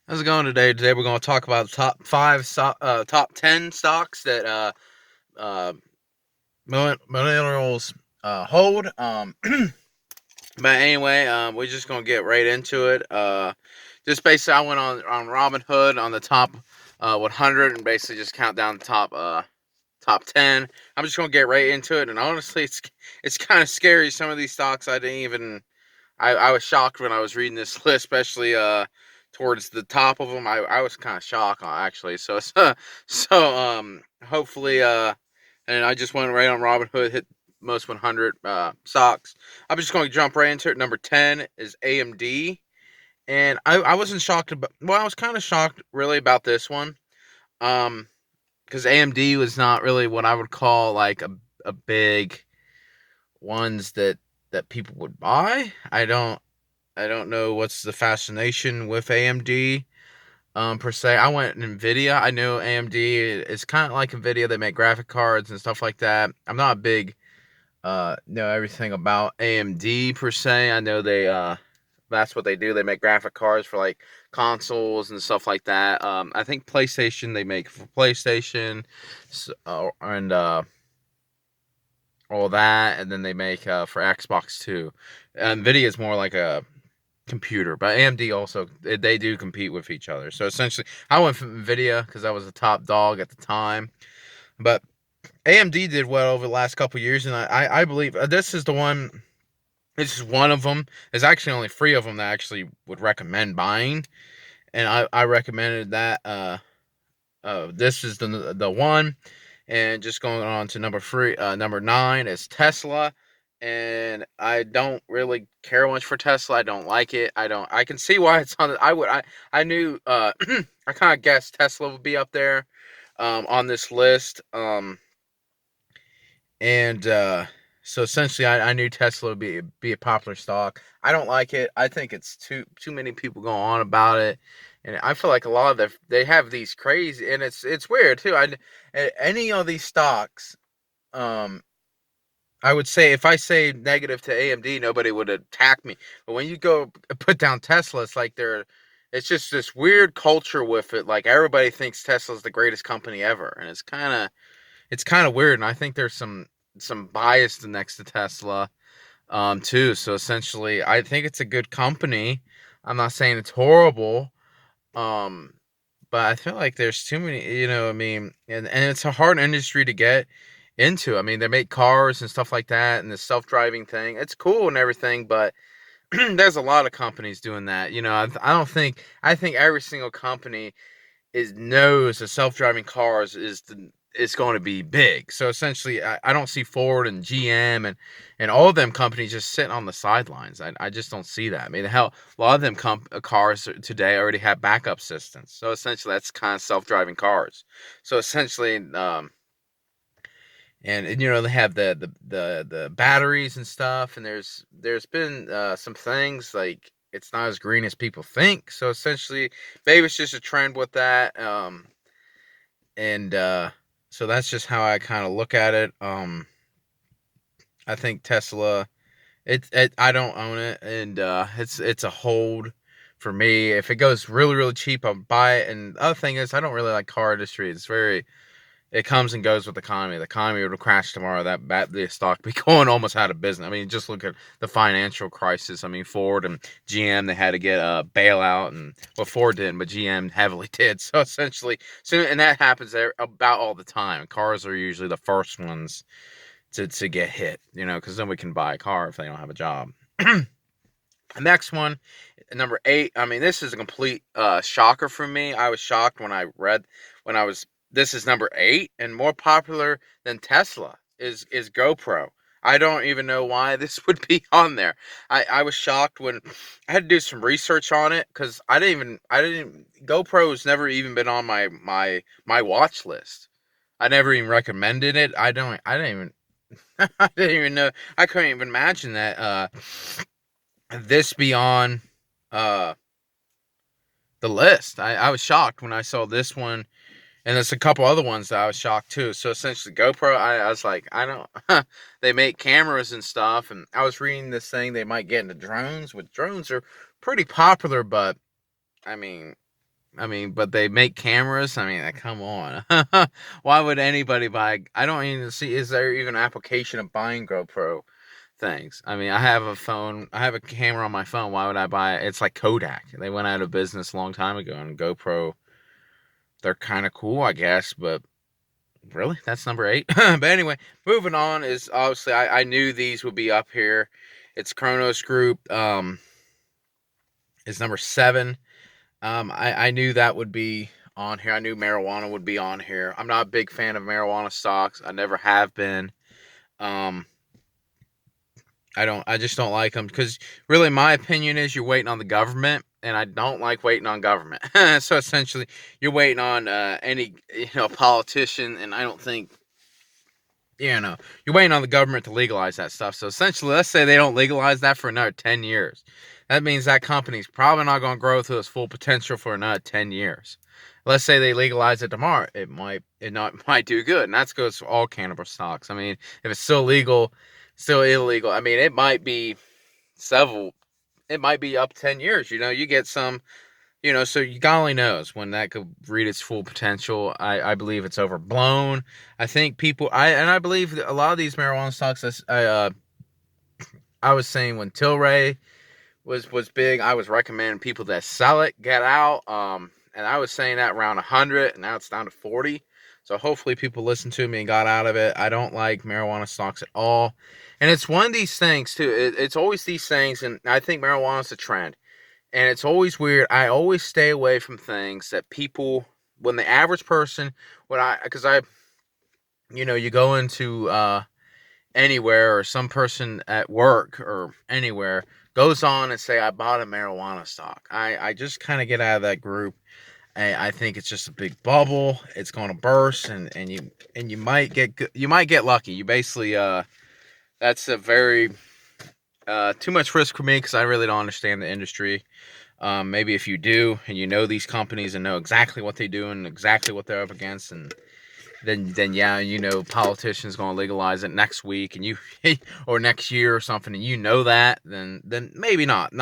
How's it going today? Today we're going to talk about the top 10 stocks that uh, millennials hold. But anyway, we're just going to get right into it. Just basically, I went on Robinhood on the top 100 and basically just count down the top 10. I'm just going to get right into it. And honestly, it's kind of scary. Some of these stocks I didn't even I was shocked when I was reading this list, especially towards the top of them. I was kind of shocked actually. So hopefully and I just went right on Robinhood, hit most 100 stocks. I'm just going to jump right into it. Number 10 is AMD, and I wasn't shocked about. Well, I was kind of shocked really about this one, um, because AMD was not really what I would call like a big ones that people would buy. I don't know what's the fascination with AMD per se. I went Nvidia. I know AMD is kind of like Nvidia. They make graphic cards and stuff like that. I'm not a big know everything about AMD per se. I know they that's what they do. They make graphic cards for like consoles and stuff like that. I think PlayStation they make for PlayStation, and all that, and then they make for Xbox too. Nvidia is more like a computer, but AMD also they do compete with each other. So essentially, I went for Nvidia because I was the top dog at the time. But AMD did well over the last couple of years, and I believe this is the one. This is one of them. There's actually only three of them that I actually would recommend buying, and I recommended that. This is the one, and just going on to number 9 is Tesla. And I don't really care much for Tesla. I don't like it. I can see why it's on. I knew. I kind of guessed Tesla would be up there, on this list. And so essentially, I knew Tesla would be a popular stock. I don't like it. I think it's too many people go on about it, and I feel like a lot of they have these crazy, and it's weird too. Any of these stocks, um, I would say if I say negative to AMD, nobody would attack me. But when you go put down Tesla, it's like it's just this weird culture with it. Like everybody thinks Tesla's the greatest company ever, and it's kind of weird. And I think there's some bias next to Tesla, too. So essentially, I think it's a good company. I'm not saying it's horrible, um, but I feel like there's too many. I mean, and it's a hard industry to get into. I mean, they make cars and stuff like that, and the self-driving thing. It's cool and everything, but there's a lot of companies doing that. I don't think. I think every single company is knows that self-driving cars is going to be big. So essentially, I don't see Ford and GM and all of them companies just sitting on the sidelines. I just don't see that. I mean, hell, a lot of them cars today already have backup systems. So essentially, that's kind of self-driving cars. So essentially, and they have the batteries and stuff, and there's been some things like it's not as green as people think. So essentially, maybe it's just a trend with that. And so that's just how I kind of look at it. I think Tesla. I don't own it, and it's a hold for me. If it goes really really cheap, I'll buy it. And the other thing is, I don't really like car industry. It comes and goes with the economy. The economy would crash tomorrow. The stock be going almost out of business. I mean, just look at the financial crisis. I mean, Ford and GM, they had to get a bailout, and well, Ford didn't, but GM heavily did. So essentially, and that happens there about all the time. Cars are usually the first ones to get hit, because nobody can buy a car if they don't have a job. The next one, number 8. I mean, this is a complete shocker for me. I was shocked when I was. This is number 8, and more popular than Tesla is GoPro. I don't even know why this would be on there. I was shocked when I had to do some research on it because GoPro's never even been on my watch list. I never even recommended it. I didn't even I didn't even know. I couldn't even imagine that this be on uh the list. I was shocked when I saw this one, and there's a couple other ones that I was shocked too. So essentially, GoPro, I was like, I don't. They make cameras and stuff, and I was reading this thing they might get into drones. Which drones are pretty popular, but I mean, I mean, but they make cameras. I mean, come on. Why would anybody buy? I don't even see. Is there even an application of buying GoPro things? I mean, I have a phone. I have a camera on my phone. Why would I buy it? It's like Kodak. They went out of business a long time ago, and GoPro, they're kind of cool, I guess, but really, that's number 8. But anyway, moving on is obviously I knew these would be up here. It's Kronos Group. Is number 7. I knew that would be on here. I knew marijuana would be on here. I'm not a big fan of marijuana stocks. I never have been. Um, I just don't like them because really my opinion is you're waiting on the government, and I don't like waiting on government. So essentially, you're waiting on any politician, and I don't think you're waiting on the government to legalize that stuff. So essentially, let's say they don't legalize that for another 10 years. That means that company's probably not going to grow to its full potential for another 10 years. Let's say they legalize it tomorrow, it might do good, and that goes for all cannabis stocks. I mean, if it's still legal, still illegal. I mean, it might be up 10 years. You get some. So golly knows when that could reach its full potential. I believe it's overblown. I think I believe that a lot of these marijuana stocks. I was saying when Tilray was big, I was recommending people that sell it get out. And I was saying that around 100, and now it's down to 40. So hopefully people listened to me and got out of it. I don't like marijuana stocks at all, and it's one of these things too. It's always these things, and I think marijuana is a trend. And it's always weird. I always stay away from things that people, when the average person, you go into anywhere, or some person at work or anywhere goes on and say, I bought a marijuana stock. I just kind of get out of that group. I think it's just a big bubble. It's going to burst, and you might get lucky. You basically, that's a very, too much risk for me because I really don't understand the industry. Maybe if you do, and you know these companies and know exactly what they do and exactly what they're up against, and then yeah, politicians gonna legalize it next week, and you or next year or something, and that, then maybe not.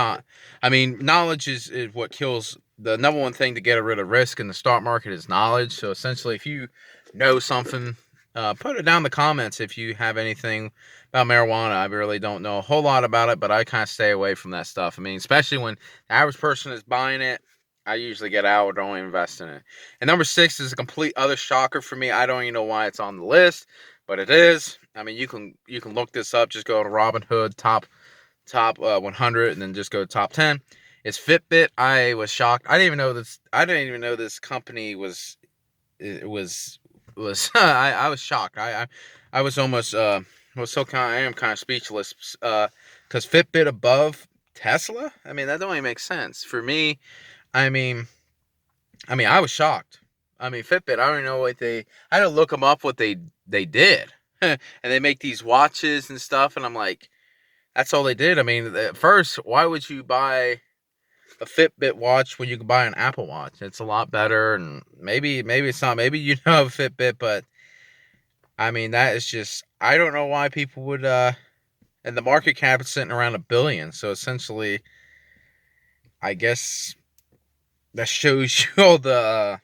I mean, knowledge is what kills. The number one thing to get rid of risk in the stock market is knowledge. So essentially, if you know something, put it down in the comments if you have anything about marijuana. I really don't know a whole lot about it, but I kind of stay away from that stuff. I mean, especially when the average person is buying it, I usually get out or don't invest in it. And number 6 is a complete other shocker for me. I don't even know why it's on the list, but it is. I mean, you can look this up. Just go to Robinhood top 100, and then just go to top 10. It's Fitbit. I was shocked. I didn't even know this company was. It was. I was shocked. I was almost I am kind of speechless. Because Fitbit above Tesla. I mean, that don't even make sense for me. I mean, I was shocked. I mean, Fitbit. I don't even know what I had to look them up what they did, and they make these watches and stuff, and I'm like, that's all they did. I mean, at first, why would you buy a Fitbit watch when you can buy an Apple Watch? It's a lot better, and maybe it's not. Maybe you know Fitbit, but I mean, that is just, I don't know why people would. And the market cap is sitting around $1 billion. So essentially, I guess that shows you all the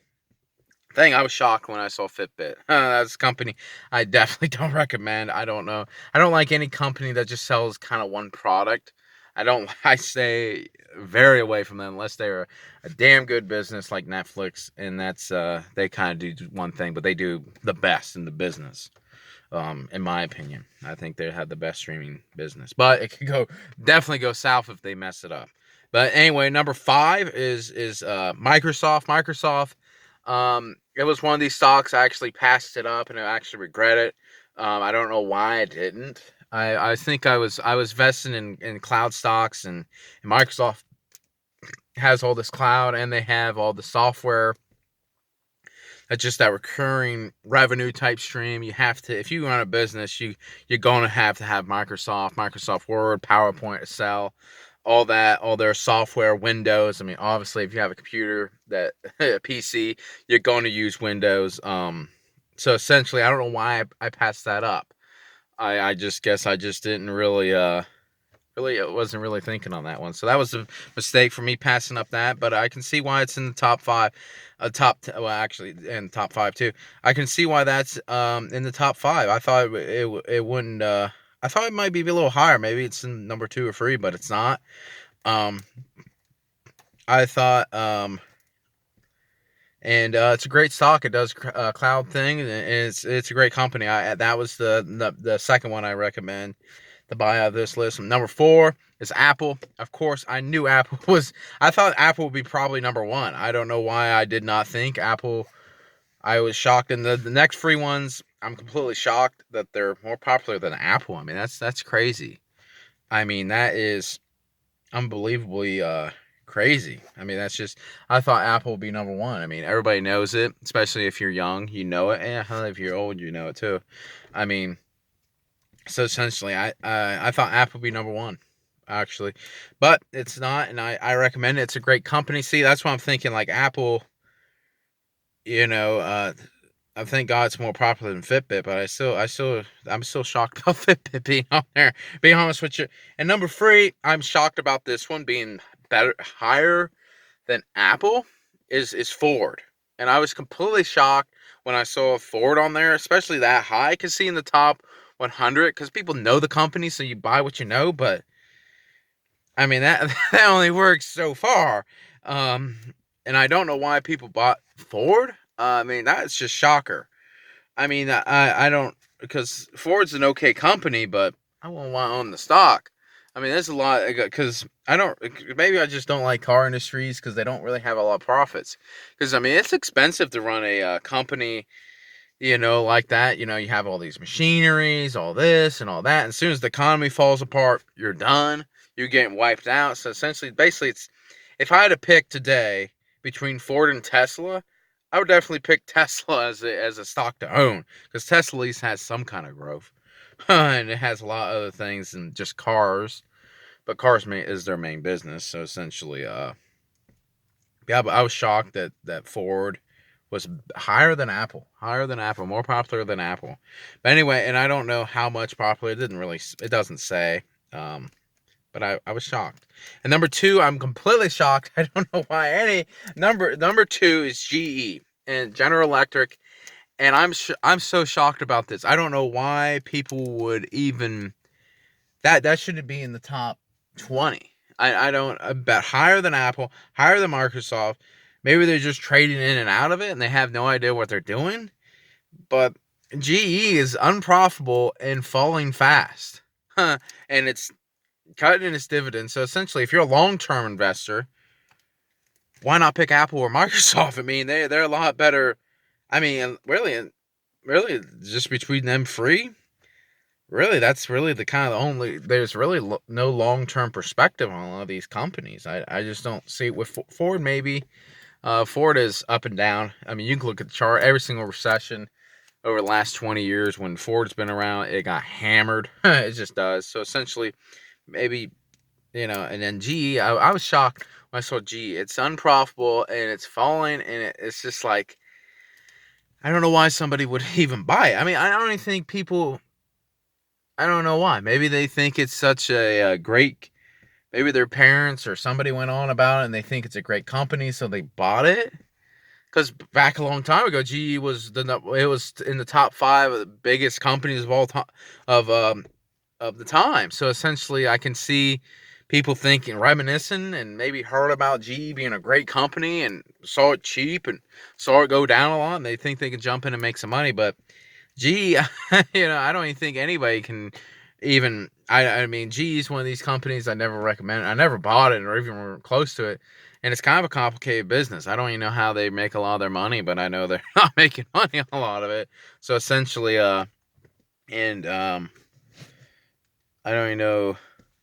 thing. I was shocked when I saw Fitbit. That's a company I definitely don't recommend. I don't know. I don't like any company that just sells kind of one product. I stay very away from them unless they're a damn good business like Netflix, and that's they kind of do one thing, but they do the best in the business. In my opinion, I think they have the best streaming business, but it could definitely go south if they mess it up. But anyway, number 5 is Microsoft. Microsoft. It was one of these stocks. I actually passed it up, and I actually regret it. I don't know why I didn't. I think I was vested in cloud stocks, and Microsoft has all this cloud, and they have all the software. That's just that recurring revenue type stream. You have to, if you run a business, you're going to have Microsoft Word, PowerPoint, Excel, all their software, Windows. I mean, obviously, if you have a computer a PC, you're going to use Windows. So essentially, I don't know why I passed that up. I just guess I just didn't really Really, I wasn't really thinking on that one. So that was a mistake for me passing up that. But I can see why it's in the top five, well, actually, in the top five too. I can see why that's in the top five. I thought it wouldn't. I thought it might be a little higher. Maybe it's in number 2 or 3, but it's not. Um, I thought and it's a great stock. It does cloud thing, and it's a great company. That was the second one I recommend to buy out of this list. Number 4 is Apple. Of course, I knew Apple was. I thought Apple would be probably number 1. I don't know why I did not think Apple. I was shocked. And the next 3 ones, I'm completely shocked that they're more popular than Apple. I mean, that's crazy. I mean, that is unbelievably crazy. I mean, that's just. I thought Apple would be number 1. I mean, everybody knows it, especially if you're young, you know it. And if you're old, you know it too. I mean, so essentially, I thought Apple would be number 1, actually, but it's not, and I recommend it. It's a great company. See, that's what I'm thinking. Like Apple, you know, I thank God it's more popular than Fitbit, but I'm still shocked about Fitbit being on there. Being honest with you. And number 3, I'm shocked about this one being higher than Apple is Ford. And I was completely shocked when I saw Ford on there, especially that high. I can see in the top 100 because people know the company, so you buy what you know. But I mean that that only works so far. Um, and I don't know why people bought Ford. I mean that's just shocker. I mean I don't, because Ford's an okay company, but I won't want to own the stock. I mean, there's a lot because I don't. Maybe I just don't like car industries because they don't really have a lot of profits. Because I mean, it's expensive to run a company, like that. You have all these machineries, all this and all that. And as soon as the economy falls apart, you're done. You're getting wiped out. So essentially, basically, it's if I had to pick today between Ford and Tesla, I would definitely pick Tesla as a stock to own because Tesla at least has some kind of growth, and it has a lot of other things than just cars. But cars is their main business. So essentially, yeah. But I was shocked that Ford was higher than Apple, more popular than Apple. But anyway, and I don't know how much popular. It doesn't say. But I was shocked. And number 2, I'm completely shocked. I don't know why. Number 2 is GE and General Electric, and I'm so shocked about this. I don't know why people would even that shouldn't be in the top 20. I don't. I bet higher than Apple, higher than Microsoft. Maybe they're just trading in and out of it, and they have no idea what they're doing. But GE is unprofitable and falling fast, and it's cutting its dividends. So essentially, if you're a long-term investor, why not pick Apple or Microsoft? I mean, they're a lot better. I mean, really, just between them three, really, that's really the kind of only. There's really no long-term perspective on a lot of these companies. I just don't see it with Ford. Maybe Ford is up and down. I mean, you can look at the chart. Every single recession over the last 20 years, when Ford's been around, it got hammered. It just does. So essentially, maybe. And then GE, I was shocked when I saw GE. It's unprofitable and it's falling, and it's just like, I don't know why somebody would even buy it. I mean, I don't even think people, I don't know why. Maybe they think it's such a great, maybe their parents or somebody went on about it and they think it's a great company, so they bought it. Because back a long time ago, GE was it was in the top 5 of the biggest companies of all time of the time. So essentially, I can see people thinking, reminiscing, and maybe heard about GE being a great company and saw it cheap and saw it go down a lot, and they think they can jump in and make some money. But GE, I don't even think anybody can even. I mean, GE is one of these companies I never recommend. I never bought it or even were close to it. And it's kind of a complicated business. I don't even know how they make a lot of their money, but I know they're not making money on a lot of it. So essentially, and I don't even know.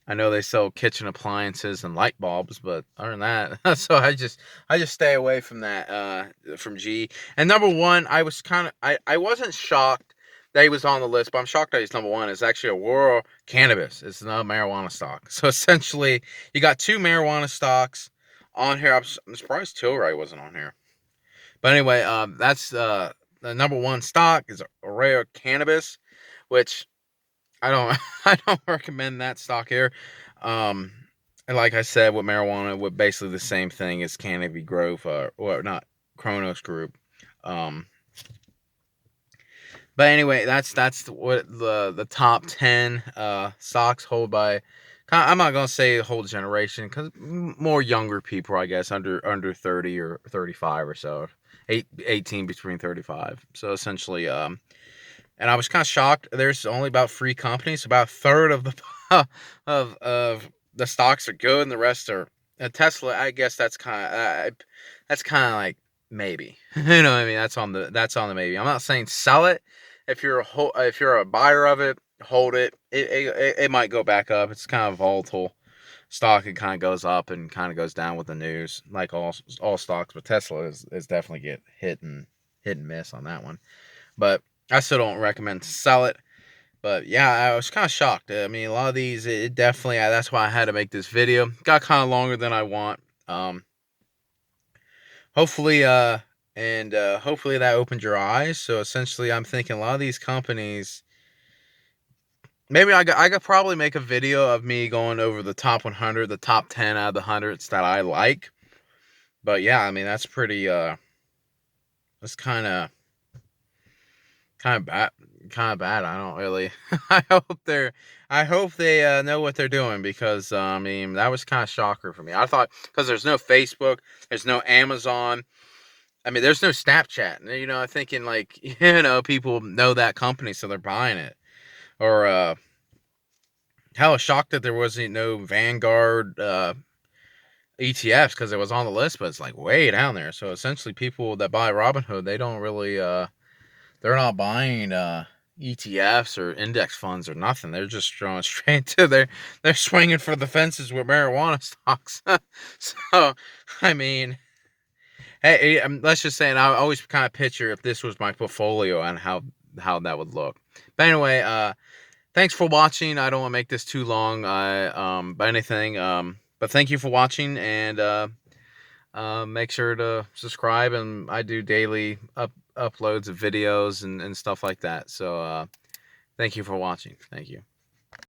I know they sell kitchen appliances and light bulbs, but other than that, so I just stay away from that from G. And number 1, I wasn't shocked that he was on the list, but I'm shocked that he's number 1. It's actually Aurora Cannabis. It's not a marijuana stock. So essentially, you got 2 marijuana stocks on here. I'm surprised Tilray wasn't on here. But anyway, that's the number 1 stock is Aurora Cannabis, which I don't I don't recommend that stock here. Um, and like I said, with marijuana, with basically the same thing as Canopy Grove, or not Kronos Group. Um, but anyway, that's what the top 10 stocks hold by. I'm not gonna say the whole generation because more younger people, I guess, under 30 or 35 or so, 18 between 35. So essentially, and I was kind of shocked. There's only about 3 companies. About a third of the of the stocks are good, and the rest are. Tesla, I guess that's kind of like maybe. You know what I mean? That's on the maybe. I'm not saying sell it. If you're a buyer of it, hold it. It might go back up. It's kind of volatile stock. It kind of goes up and kind of goes down with the news, like all stocks. But Tesla is definitely get hit and miss on that one. But I still don't recommend to sell it. But yeah, I was kind of shocked. I mean, a lot of these, it definitely. That's why I had to make this video. Got kind of longer than I want. Hopefully, hopefully that opened your eyes. So essentially, I'm thinking a lot of these companies. Maybe I could probably make a video of me going over the top 100, the top 10 out of the hundreds that I like. But yeah, I mean that's pretty. That's kind of bad. Kind of bad. I don't really. I hope they're. I hope they know what they're doing because I mean that was kind of shocker for me. I thought because there's no Facebook, there's no Amazon. I mean, there's no Snapchat. You know, I'm thinking like people know that company, so they're buying it. Or hell, shocked that there wasn't no Vanguard ETFs because it was on the list, but it's like way down there. So essentially, people that buy Robinhood, they don't really they're not buying ETFs or index funds or nothing. They're just going straight to they're swinging for the fences with marijuana stocks. So, I mean, hey, let's just say, and I always kind of picture if this was my portfolio and how that would look. But anyway, thanks for watching. I don't want to make this too long. By anything. But thank you for watching and make sure to subscribe, and I do daily uploads of videos and stuff like that. So thank you for watching. Thank you.